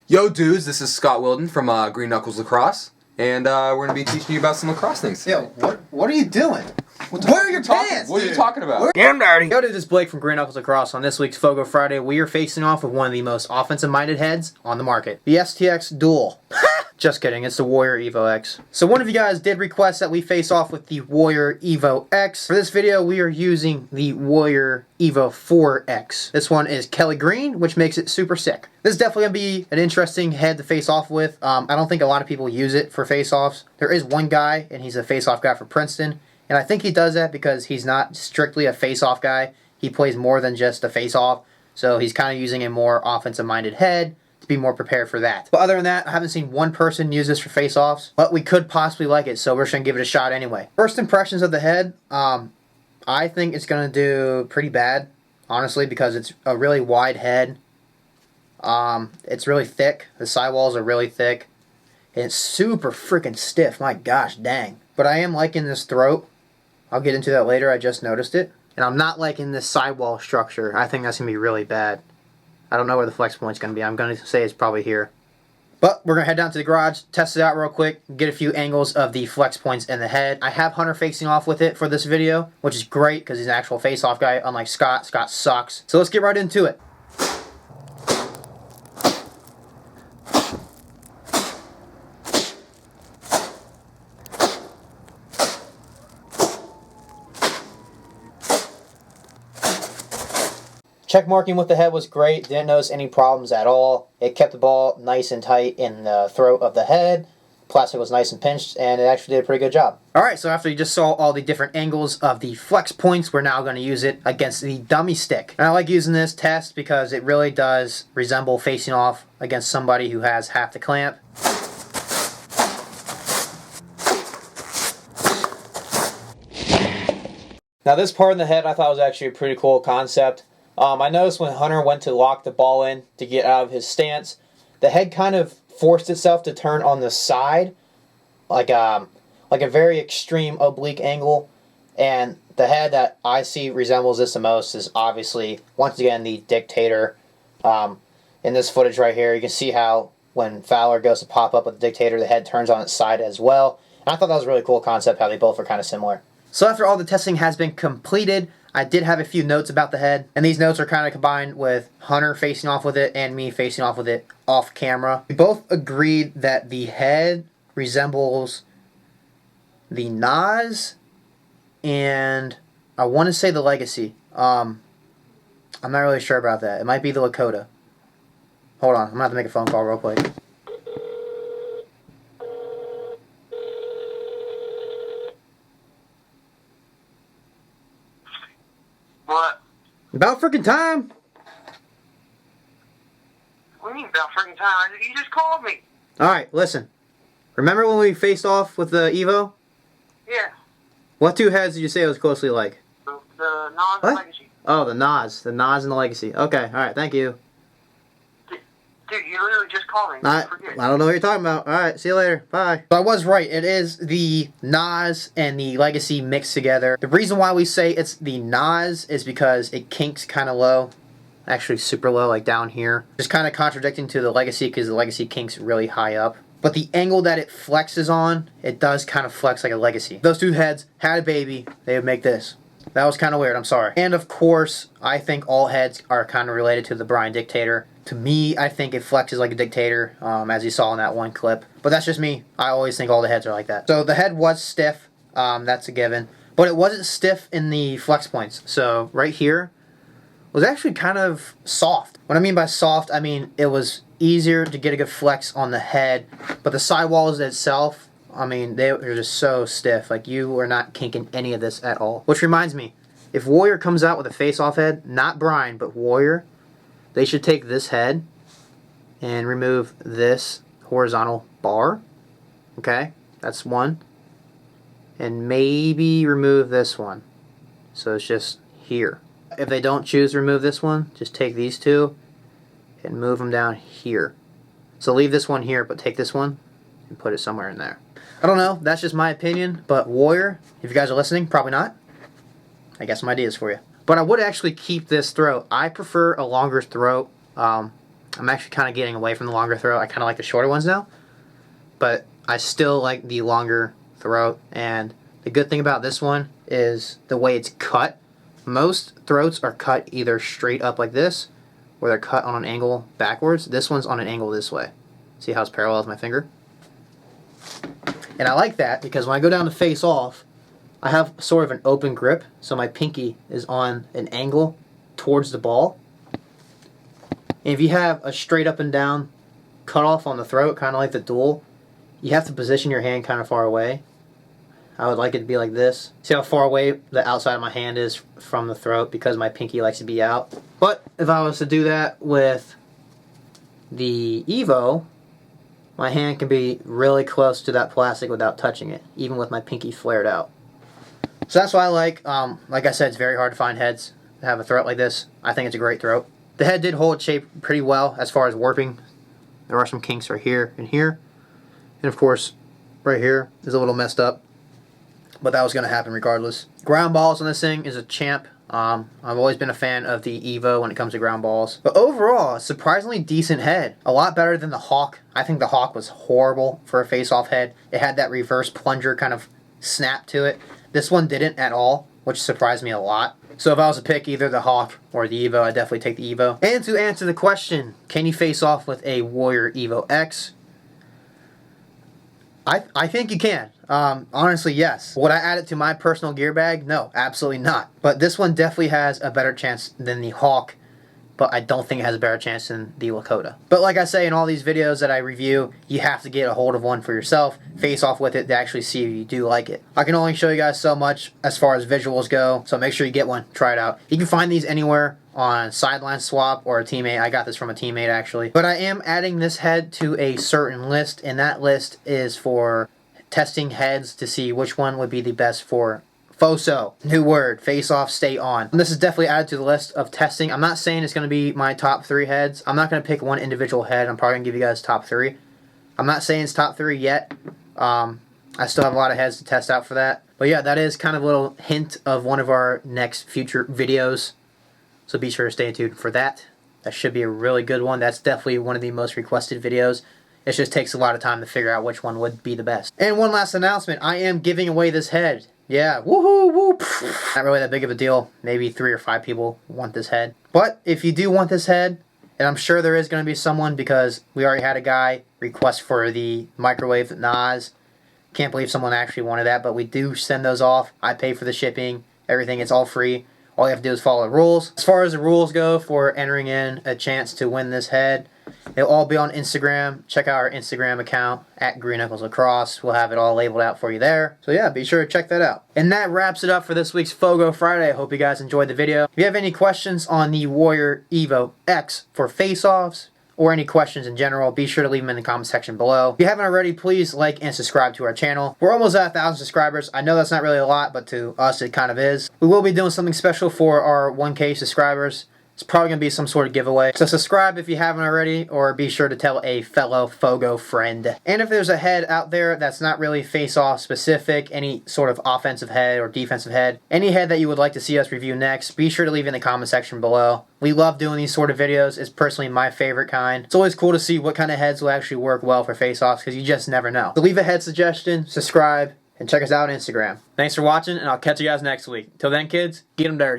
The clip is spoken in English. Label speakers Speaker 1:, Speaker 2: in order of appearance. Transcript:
Speaker 1: Yo dudes, this is Scott Wilden from Green Knuckles Lacrosse, and we're going to be teaching you about some lacrosse things today.
Speaker 2: Yo, what are you doing? Where are your pants?
Speaker 1: What are you talking about?
Speaker 3: Damn dirty.
Speaker 2: Yo dude, this is Blake from Green Knuckles Lacrosse. On this week's Fogo Friday, we are facing off with one of the most offensive-minded heads on the market. The STX Duel. Just kidding, it's the Warrior Evo X. So one of you guys did request that we face off with the Warrior Evo X. For this video, we are using the Warrior Evo 4X. This one is Kelly Green, which makes it super sick. This is definitely going to be an interesting head to face off with. I don't think a lot of people use it for face-offs. There is one guy, and he's a face-off guy for Princeton. And I think he does that because he's not strictly a face-off guy. He plays more than just a face-off. So he's kind of using a more offensive-minded head to be more prepared for that. But other than that, I haven't seen one person use this for face-offs. But we could possibly like it, so we're just going to give it a shot anyway. First impressions of the head, I think it's going to do pretty bad, honestly, because it's a really wide head. It's really thick. The sidewalls are really thick. And it's super freaking stiff. My gosh, dang. But I am liking this throat. I'll get into that later. I just noticed it. And I'm not liking this sidewall structure. I think that's going to be really bad. I don't know where the flex point's going to be. I'm going to say it's probably here. But we're going to head down to the garage, test it out real quick, get a few angles of the flex points in the head. I have Hunter facing off with it for this video, which is great because he's an actual face-off guy, unlike Scott. Scott sucks. So let's get right into it. Check marking with the head was great. Didn't notice any problems at all. It kept the ball nice and tight in the throat of the head. Plastic was nice and pinched, and it actually did a pretty good job. Alright, so after you just saw all the different angles of the flex points, we're now going to use it against the dummy stick. And I like using this test because it really does resemble facing off against somebody who has half the clamp. Now this part in the head I thought was actually a pretty cool concept. I noticed when Hunter went to lock the ball in to get out of his stance, the head kind of forced itself to turn on the side, like a very extreme oblique angle. And the head that I see resembles this the most is obviously, once again, the Dictator. In this footage right here, you can see how when Fowler goes to pop up with the Dictator, the head turns on its side as well. And I thought that was a really cool concept, how they both are kind of similar. So after all the testing has been completed, I did have a few notes about the head, and these notes are kind of combined with Hunter facing off with it and me facing off with it off camera. We both agreed that the head resembles the Nas and I want to say the Legacy. I'm not really sure about that. It might be the Lakota. Hold on, I'm going to have to make a phone call real quick.
Speaker 4: What?
Speaker 2: About freaking time.
Speaker 4: What do you mean about freaking time? You just called me.
Speaker 2: Alright, listen. Remember when we faced off with the Evo?
Speaker 4: Yeah.
Speaker 2: What two heads did you say it was closely like?
Speaker 4: The Nas
Speaker 2: What?
Speaker 4: Legacy.
Speaker 2: Oh, the Nas. The Nas and the Legacy. Okay, alright, thank you.
Speaker 4: Dude, you literally just called me.
Speaker 2: I
Speaker 4: Forget.
Speaker 2: don't know what you're talking about. Alright, see you later. Bye. So I was right. It is the Nas and the Legacy mixed together. The reason why we say it's the Nas is because it kinks kind of low. Actually super low, like down here. Just kind of contradicting to the Legacy because the Legacy kinks really high up. But the angle that it flexes on, it does kind of flex like a Legacy. If those two heads had a baby, they would make this. That was kind of weird, I'm sorry. And of course, I think all heads are kind of related to the Brian Dictator. To me, I think it flexes like a Dictator, as you saw in that one clip. But that's just me. I always think all the heads are like that. So the head was stiff, that's a given. But it wasn't stiff in the flex points. So right here was actually kind of soft. What I mean by soft, I mean it was easier to get a good flex on the head. But the sidewalls itself, I mean, they were just so stiff. Like, you were not kinking any of this at all. Which reminds me, if Warrior comes out with a face-off head, not Brian, but Warrior, they should take this head and remove this horizontal bar. Okay, that's one. And maybe remove this one. So it's just here. If they don't choose to remove this one, just take these two and move them down here. So leave this one here, but take this one and put it somewhere in there. I don't know, that's just my opinion, but Warrior, if you guys are listening, probably not. I got some ideas for you. But I would actually keep this throat. I prefer a longer throat. I'm actually kind of getting away from the longer throat. I kind of like the shorter ones now. But I still like the longer throat. And the good thing about this one is the way it's cut. Most throats are cut either straight up like this, or they're cut on an angle backwards. This one's on an angle this way. See how it's parallel with my finger? And I like that because when I go down to face off, I have sort of an open grip, so my pinky is on an angle towards the ball. And if you have a straight up and down cut off on the throat, kind of like the dual, you have to position your hand kind of far away. I would like it to be like this. See how far away the outside of my hand is from the throat because my pinky likes to be out. But if I was to do that with the Evo, my hand can be really close to that plastic without touching it, even with my pinky flared out. So that's what I like. Like I said, it's very hard to find heads that have a throat like this. I think it's a great throat. The head did hold its shape pretty well as far as warping. There are some kinks right here and here. And of course, right here is a little messed up. But that was going to happen regardless. Ground balls on this thing is a champ. I've always been a fan of the Evo when it comes to ground balls. But overall, surprisingly decent head. A lot better than the Hawk. I think the Hawk was horrible for a face-off head. It had that reverse plunger kind of snap to it. This one didn't at all, which surprised me a lot. So if I was to pick either the Hawk or the Evo, I'd definitely take the Evo. And to answer the question, can you face off with a Warrior Evo X? I think you can. Honestly, yes. Would I add it to my personal gear bag? No, absolutely not. But this one definitely has a better chance than the Hawk, but I don't think it has a better chance than the Lakota. But like I say in all these videos that I review, you have to get a hold of one for yourself, face off with it to actually see if you do like it. I can only show you guys so much as far as visuals go, so make sure you get one, try it out. You can find these anywhere on Sideline Swap or a teammate. I got this from a teammate actually. But I am adding this head to a certain list, and that list is for testing heads to see which one would be the best for FOSO. New word, face off, stay on. And this is definitely added to the list of testing. I'm not saying it's going to be my top 3 heads. I'm not going to pick one individual head. I'm probably going to give you guys top 3. I'm not saying it's top 3 yet. I still have a lot of heads to test out for that. But yeah, that is kind of a little hint of one of our next future videos. So be sure to stay tuned for that. That should be a really good one. That's definitely one of the most requested videos. It just takes a lot of time to figure out which one would be the best. And one last announcement. I am giving away this head. Yeah, woohoo, whoop. Not really that big of a deal. Maybe 3 or 5 people want this head. But if you do want this head, and I'm sure there is going to be someone because we already had a guy request for the microwave NAS. Can't believe someone actually wanted that, but we do send those off. I pay for the shipping, everything. It's all free. All you have to do is follow the rules. As far as the rules go for entering in a chance to win this head, it'll all be on Instagram. Check out our Instagram account at Green Knuckles Lacrosse. We'll have it all labeled out for you there. So yeah, be sure to check that out. And that wraps it up for this week's Fogo Friday. I hope you guys enjoyed the video. If you have any questions on the Warrior Evo X for face-offs, or any questions in general, be sure to leave them in the comment section below. If you haven't already, please like and subscribe to our channel. We're almost at 1,000 subscribers. I know that's not really a lot, but to us it kind of is. We will be doing something special for our 1K subscribers. It's probably going to be some sort of giveaway. So subscribe if you haven't already, or be sure to tell a fellow Fogo friend. And if there's a head out there that's not really face-off specific, any sort of offensive head or defensive head, any head that you would like to see us review next, be sure to leave it in the comment section below. We love doing these sort of videos. It's personally my favorite kind. It's always cool to see what kind of heads will actually work well for face-offs because you just never know. So leave a head suggestion, subscribe, and check us out on Instagram. Thanks for watching, and I'll catch you guys next week. Till then, kids, get them dirty.